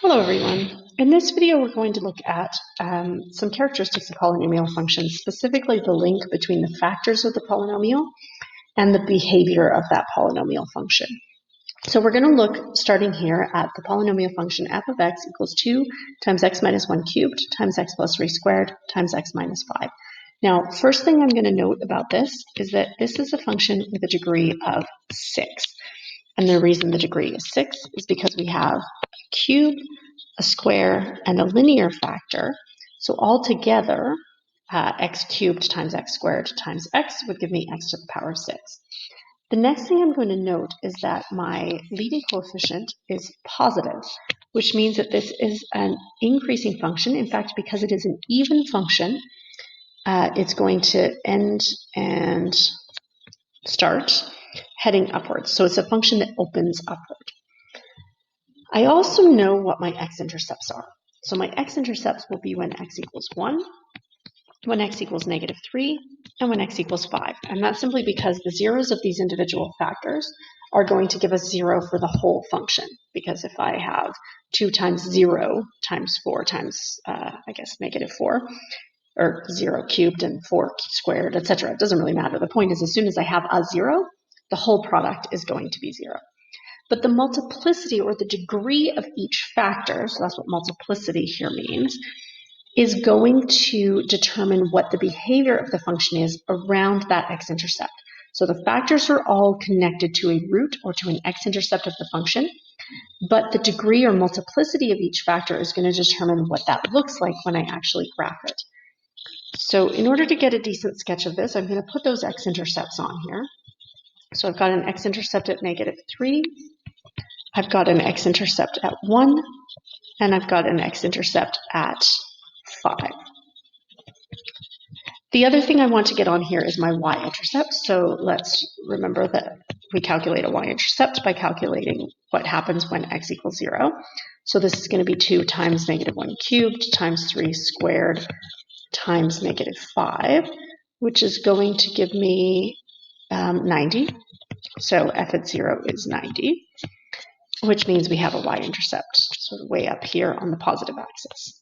Hello everyone. In this video we're going to look at some characteristics of polynomial functions, specifically the link between the factors of the polynomial and the behavior of that polynomial function. So we're going to look, starting here, at the polynomial function f of x equals 2 times x minus 1 cubed times x plus 3 squared times x minus 5. Now, first thing I'm going to note about this is that this is a function with a degree of 6. And the reason the degree is 6 is because we have a cube, a square, and a linear factor. So altogether, x cubed times x squared times x would give me x to the power of 6. The next thing I'm going to note is that my leading coefficient is positive, which means that this is an increasing function. In fact, because it is an even function, it's going to end and start heading upwards. So it's a function that opens upward. I also know what my x-intercepts are. So my x-intercepts will be when x equals 1, when x equals negative 3, and when x equals 5. And that's simply because the zeros of these individual factors are going to give us 0 for the whole function. Because if I have 2 times 0 times 4 times, negative 4, or 0 cubed and 4 squared, etc., it doesn't really matter. The point is, as soon as I have a 0, the whole product is going to be 0. But the multiplicity, or the degree of each factor, so that's what multiplicity here means, is going to determine what the behavior of the function is around that x-intercept. So the factors are all connected to a root or to an x-intercept of the function, but the degree or multiplicity of each factor is going to determine what that looks like when I actually graph it. So in order to get a decent sketch of this, I'm going to put those x-intercepts on here. So I've got an x-intercept at negative 3, I've got an x-intercept at 1, and I've got an x-intercept at 5. The other thing I want to get on here is my y-intercept. So let's remember that we calculate a y-intercept by calculating what happens when x equals 0. So this is going to be 2 times negative 1 cubed times 3 squared times negative 5, which is going to give me 90. So f at 0 is 90. Which means we have a y-intercept sort of way up here on the positive axis.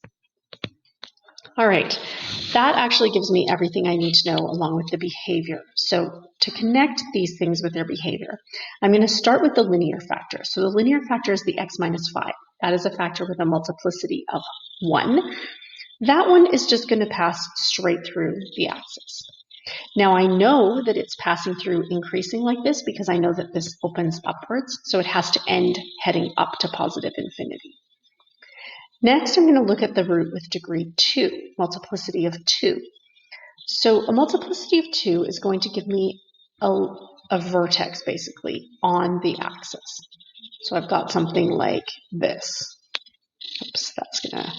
All right, that actually gives me everything I need to know along with the behavior. So to connect these things with their behavior, I'm going to start with the linear factor. So the linear factor is the x minus 5. That is a factor with a multiplicity of 1. That one is just going to pass straight through the axis. Now I know that it's passing through increasing like this because I know that this opens upwards, so it has to end heading up to positive infinity. Next, I'm going to look at the root with degree 2, multiplicity of 2. So a multiplicity of 2 is going to give me a vertex, basically, on the axis. So I've got something like this. Oops, that's going to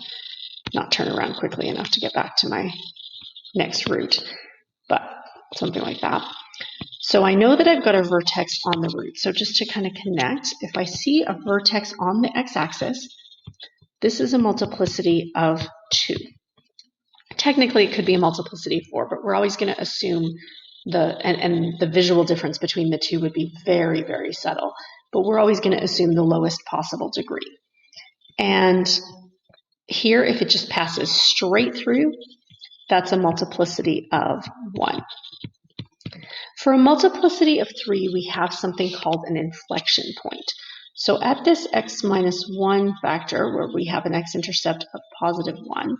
not turn around quickly enough to get back to my next root, but something like that. So I know that I've got a vertex on the root. So just to kind of connect, if I see a vertex on the x-axis, this is a multiplicity of 2. Technically, it could be a multiplicity of 4, but we're always going to assume the visual difference between the two would be very, very subtle. But we're always going to assume the lowest possible degree. And here, if it just passes straight through, that's a multiplicity of 1. For a multiplicity of 3, we have something called an inflection point. So at this x minus 1 factor, where we have an x-intercept of positive 1,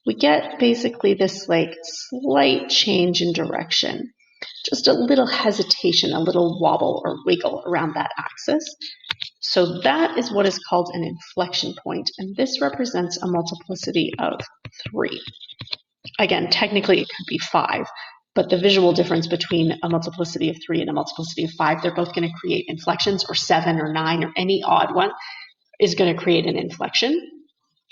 we get basically this slight change in direction, just a little hesitation, a little wobble or wiggle around that axis. So that is what is called an inflection point, and this represents a multiplicity of 3. Again, technically it could be 5, but the visual difference between a multiplicity of 3 and a multiplicity of 5, they're both going to create inflections, or 7 or 9 or any odd one is going to create an inflection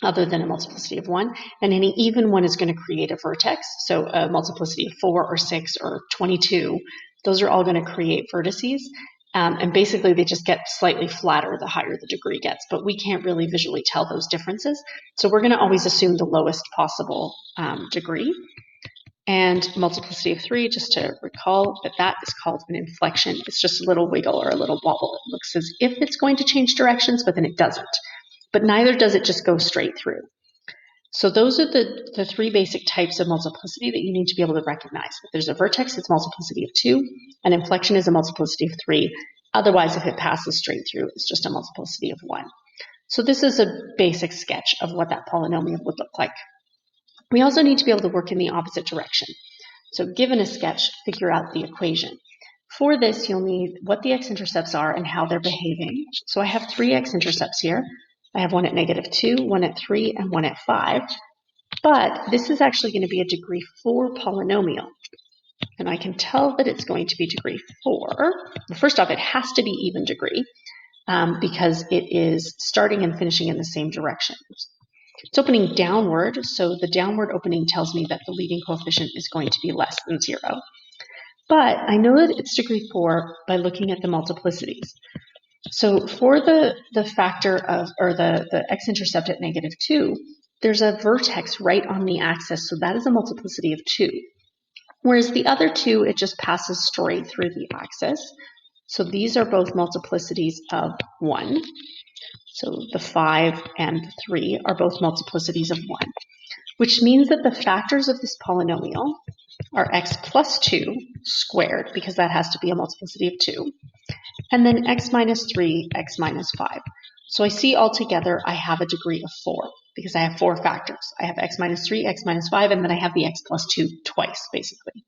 other than a multiplicity of 1, and any even one is going to create a vertex. So a multiplicity of 4 or 6 or 22, those are all going to create vertices. And basically they just get slightly flatter the higher the degree gets, but we can't really visually tell those differences. So we're going to always assume the lowest possible degree. And multiplicity of 3, just to recall that is called an inflection. It's just a little wiggle or a little wobble. It looks as if it's going to change directions, but then it doesn't. but neither does it just go straight through. So those are the three basic types of multiplicity that you need to be able to recognize. If there's a vertex, it's multiplicity of 2. An inflection is a multiplicity of 3. Otherwise, if it passes straight through, it's just a multiplicity of 1. So this is a basic sketch of what that polynomial would look like. We also need to be able to work in the opposite direction. So given a sketch, figure out the equation. For this, you'll need what the x-intercepts are and how they're behaving. So I have 3 x-intercepts here. I have one at -2, one at 3, and one at 5. But this is actually going to be a degree 4 polynomial. And I can tell that it's going to be degree 4. Well, first off, it has to be even degree because it is starting and finishing in the same direction. It's opening downward, so the downward opening tells me that the leading coefficient is going to be less than 0. But I know that it's degree 4 by looking at the multiplicities. So for the factor of, or the x-intercept at -2, there's a vertex right on the axis, so that is a multiplicity of 2. Whereas the other 2, it just passes straight through the axis. So these are both multiplicities of 1. So the 5 and the 3 are both multiplicities of 1, which means that the factors of this polynomial are x plus 2 squared, because that has to be a multiplicity of 2, and then x minus 3, x minus 5. So I see altogether I have a degree of 4, because I have 4 factors. I have x minus 3, x minus 5, and then I have the x plus 2 twice, basically.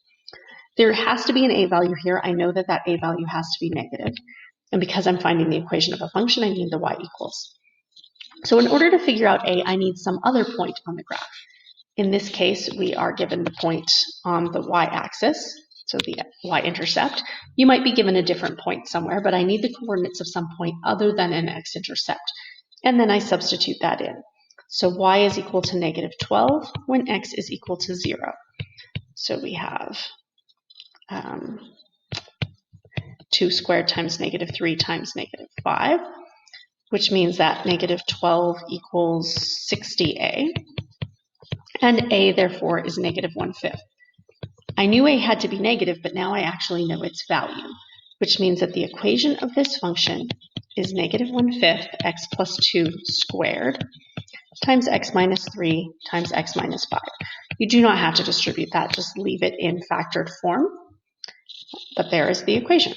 There has to be an a value here. I know that that a value has to be negative. And because I'm finding the equation of a function, I need the y equals. So in order to figure out a, I need some other point on the graph. In this case, we are given the point on the y-axis, so the y-intercept. You might be given a different point somewhere, but I need the coordinates of some point other than an x-intercept. And then I substitute that in. So y is equal to -12 when x is equal to 0. So we have 2 squared times -3 times -5, which means that -12 equals 60a. And a, therefore, is -1/5. I knew a had to be negative, but now I actually know its value, which means that the equation of this function is -1/5 x plus 2 squared times x minus 3 times x minus 5. You do not have to distribute that, just leave it in factored form. But there is the equation.